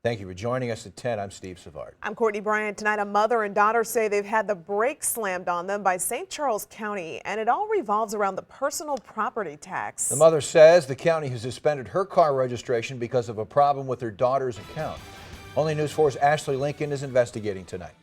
Thank you for joining us at 10. I'm Steve Savard. I'm Courtney Bryant. Tonight, a mother and daughter say they've had the brakes slammed on them by St. Charles County, and it all revolves around the personal property tax. The mother says the county has suspended her car registration because of a problem with her daughter's account. Only News 4's Ashley Lincoln is investigating tonight.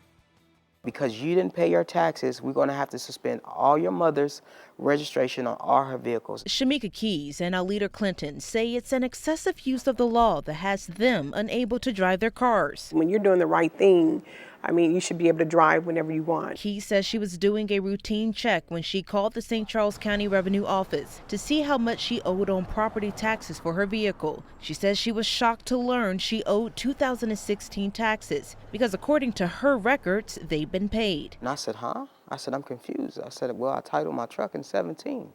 Because you didn't pay your taxes, we're going to have to suspend all your mother's registration on all her vehicles. Shamika Keys and Alita Clinton say it's an excessive use of the law that has them unable to drive their cars. When you're doing the right thing, I mean, you should be able to drive whenever you want. Keys says she was doing a routine check when she called the St. Charles County Revenue Office to see how much she owed on property taxes for her vehicle. She says she was shocked to learn she owed 2016 taxes because according to her records, they've been paid. And I said, huh? I said, I'm confused. I said, well, I titled my truck in 17.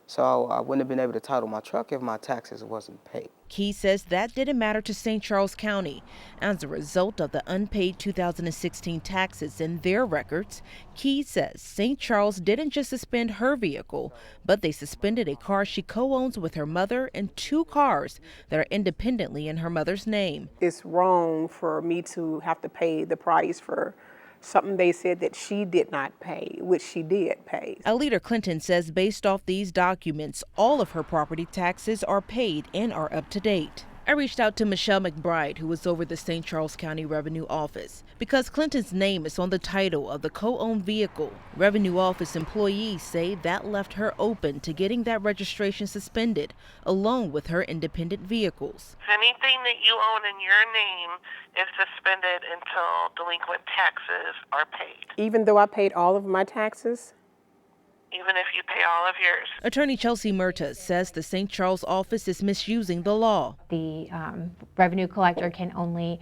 So I wouldn't have been able to title my truck if my taxes wasn't paid. Keys says that didn't matter to St. Charles County. As a result of the unpaid 2016 taxes in their records, Keys says St. Charles didn't just suspend her vehicle, but they suspended a car she co-owns with her mother and 2 cars that are independently in her mother's name. It's wrong for me to have to pay the price for something they said that she did not pay, which she did pay. Alita Clinton says based off these documents, all of her property taxes are paid and are up to date. I reached out to Michelle McBride, who is over the St. Charles County Revenue Office. Because Clinton's name is on the title of the co-owned vehicle, Revenue Office employees say that left her open to getting that registration suspended, along with her independent vehicles. Anything that you own in your name is suspended until delinquent taxes are paid. Even though I paid all of my taxes? Even if you pay all of yours. Attorney Chelsea Murtas says the St. Charles office is misusing the law. The revenue collector can only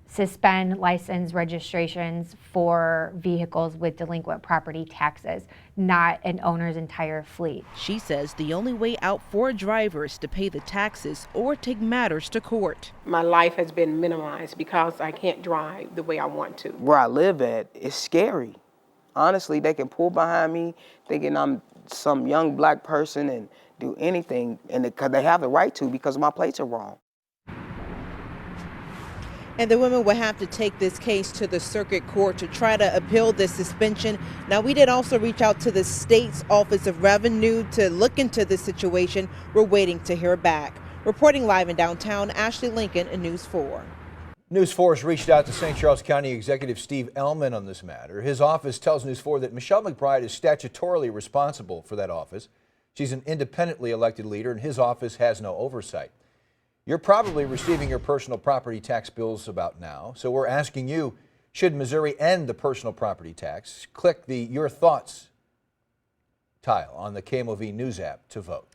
suspend license registrations for vehicles with delinquent property taxes, not an owner's entire fleet. She says the only way out for a driver is to pay the taxes or take matters to court. My life has been minimized because I can't drive the way I want to. Where I live at, it's scary. Honestly, they can pull behind me thinking I'm some young black person and do anything, and because they have the right to because my plates are wrong. And the women will have to take this case to the circuit court to try to appeal this suspension. Now, we did also reach out to the state's Office of Revenue to look into this situation. We're waiting to hear back. Reporting live in downtown, Ashley Lincoln, News 4. News 4 has reached out to St. Charles County Executive Steve Ellman on this matter. His office tells News 4 that Michelle McBride is statutorily responsible for that office. She's an independently elected leader, and his office has no oversight. You're probably receiving your personal property tax bills about now, so we're asking you, should Missouri end the personal property tax? Click the Your Thoughts tile on the KMOV News app to vote.